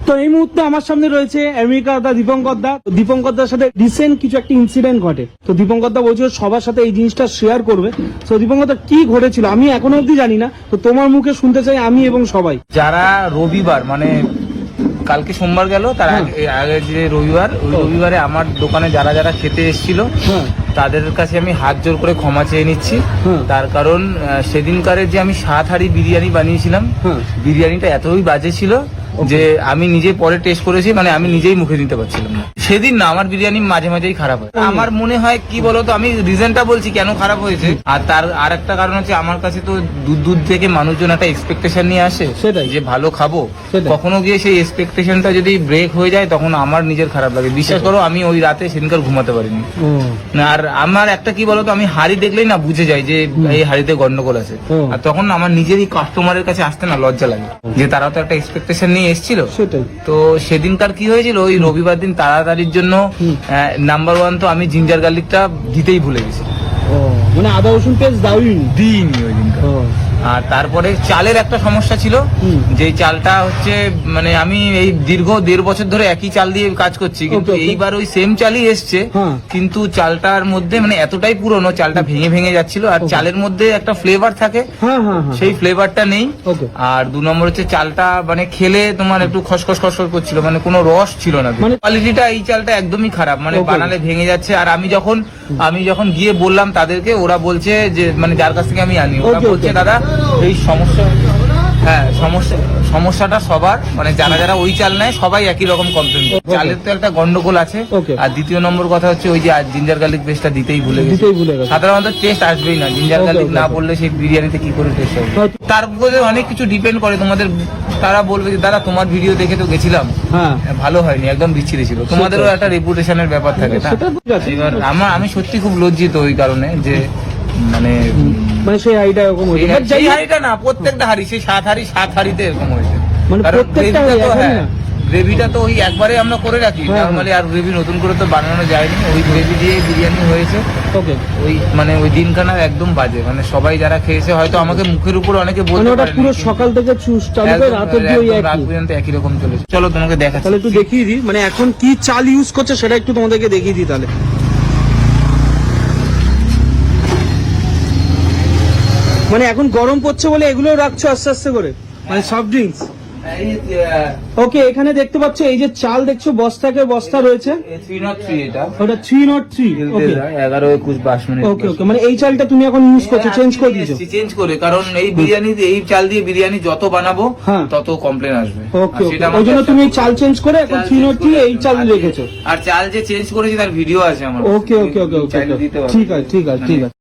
তো এই মুহূর্তে আমার সামনে রয়েছে আমেরিকার দা দীপঙ্কর দা। দীপঙ্কর দার সাথে রিসেন্ট কিছু একটা ইনসিডেন্ট ঘটে, তো দীপঙ্কর দা বলছিল সবার সাথে এই জিনিসটা শেয়ার করবে। তো দীপঙ্কর দা কি ঘটেছিল আমি এখনো অব্দি জানি না, তো তোমার মুখে শুনতে চাই আমি এবং সবাই। যারা রবিবার মানে কালকে সোমবার গেল তার আগে যে রবিবার, ওই রবিবারে আমার দোকানে যারা যারা খেতে এসেছিল তাদের কাছে আমি হাত জোর করে ক্ষমা চেয়ে নিচ্ছি। তার কারণ সেদিনকারে যে আমি 7 হাঁড়ি বিরিয়ানি বানিয়েছিলাম, বিরিয়ানিটা এতই বাজে ছিল যে আমি নিজে পরে টেস্ট করেছি, মানে আমি নিজেই মুখে দিতে পারছিলাম না। সেদিন না আমার বিরিয়ানি মাঝে মাঝেই খারাপ হয়। আমার মনে হয় কি বলতো, আমি রিজনটা বলছি কেন খারাপ হয়েছে। আর তার আর একটা কারণ হচ্ছে আমার কাছে তো দূর থেকে মানুষজন একটা এক্সপেকটেশন নিয়ে আসে যে ভালো খাবো, কখনো গিয়ে সেই এক্সপেকটেশনটা যদি ব্রেক হয়ে যায় তখন আমার নিজের খারাপ লাগে। বিশ্বাস করো আমি ওই রাতে সেদিনকার ঘুমাতে পারিনি। আর আমার একটা কি বলতো, আমি হাড়ি দেখলেই না বুঝে যাই যে এই হাড়িতে গন্ডগোল আছে, আর তখন আমার নিজেরই কাস্টমারের কাছে আসতে না লজ্জা লাগে যে তারা তো একটা এক্সপেকটেশন নিয়ে এসেছিল। তো সেদিনকার কি হয়েছিল, ওই রবিবার দিন তাড়াতাড়ির জন্য নাম্বার 1 তো আমি জিঞ্জার গার্লিকটা দিতেই ভুলে গেছি। মানে আদা রসুন পেস্ট দিইনি ওই দিনটা। আর তারপরে চালের একটা সমস্যা ছিল, যে চালটা হচ্ছে মানে আমি এই দীর্ঘ 1.5 বছর ধরে একই চাল দিয়ে কাজ করছি, কিন্তু এইবার ওই সেম চালই এসছে, কিন্তু চালটার মধ্যে মানে এতটাই পুরনো চালটা ভেঙে ভেঙে যাচ্ছিল। আর চালের মধ্যে একটা ফ্লেভার থাকে, সেই ফ্লেভারটা নেই। আর 2 নম্বর হচ্ছে চালটা মানে খেলে তোমার একটু খসখস খসখস করছিল, মানে কোনো রস ছিল না। কোয়ালিটিটা এই চালটা একদমই খারাপ, মানে বানালে ভেঙে যাচ্ছে। আর আমি যখন গিয়ে বললাম তাদেরকে, ওরা বলছে যে মানে যার কাছ থেকে আমি আনি, ওরা বলছে দাদা এই সমস্যাটা সবার, মানে যারা যারা ওই চাল নেয় সবাই একই রকম কমপ্লেন। চালের তো একটা গন্ডগোল আছে। আর দ্বিতীয় নম্বর কথা হচ্ছে ওই যে জিঞ্জার গার্লিক পেস্টটা দিতেই ভুলে গেছি। সাধারণত টেস্ট আসবেই না, জিঞ্জার গার্লিক না বললে সেই বিরিয়ানিতে কি করে টেস্ট হবে। তার উপরে অনেক কিছু ডিপেন্ড করে তোমাদের। তারা বলবে যে দাদা তোমার ভিডিও দেখে তো গেছিলাম, ভালো হয়নি, একদম বিচ্ছিরি ছিল। তোমাদেরও একটা রেপুটেশনের ব্যাপার থাকে না। এবার আমি সত্যি খুব লজ্জিত ওই কারণে যে মানে সেই হাড়িটা এরকম হয়েছে, সেই হাড়িটা না প্রত্যেকটা হাড়ি, সেই 7 হাড়িতে এরকম হয়েছে। গ্রেভিটা তো ওই একবারে আমরা করে রাখি নরমালি, আর গ্রেভি নতুন করে তো বানানো যায়নি, ওই গ্রেভি দিয়ে বিরিয়ানি হয়েছে। ওই মানে ওই দিনখানা একদম বাজে, মানে সবাই যারা খেয়েছে হয়তো আমাকে মুখের উপর অনেকে বলতে পারে পুরো সকাল থেকে রাত পর্যন্ত একই রকম চলেছে। চলো তোমাকে দেখা তাহলে একটু দেখিয়ে দিই, মানে এখন কি চাল ইউজ করছে সেটা একটু তোমাদেরকে দেখিয়ে দিই। তাহলে মানে এখন গরম পড়ছে বলে এগুলো রাখছো আস্তে আস্তে করে, মানে সফট ড্রিঙ্কস। ওকে, এখানে দেখতে পাচ্ছ এই যে চাল দেখছো বস্তাকে বস্তা রয়েছে 303, এটা ওটা 303। ওকে 11-21 বাসমতি। ওকে ওকে, মানে এই চালটা তুমি এখন ইউজ করছো, চেঞ্জ করে দিয়েছো? চেঞ্জ করে, কারণ এই বিরিয়ানি এই চাল দিয়ে বিরিয়ানি যত বানাবো তত কমপ্লেন আসবে। ওকে ওকে, ওই জন্য তুমি চাল চেঞ্জ করে এখন 303 এই চাল রেখেছো। আর চাল যে চেঞ্জ করেছি তার ভিডিও আছে আমার। ওকে ওকে ওকে ওকে, ঠিক আছে ঠিক আছে ঠিক আছে।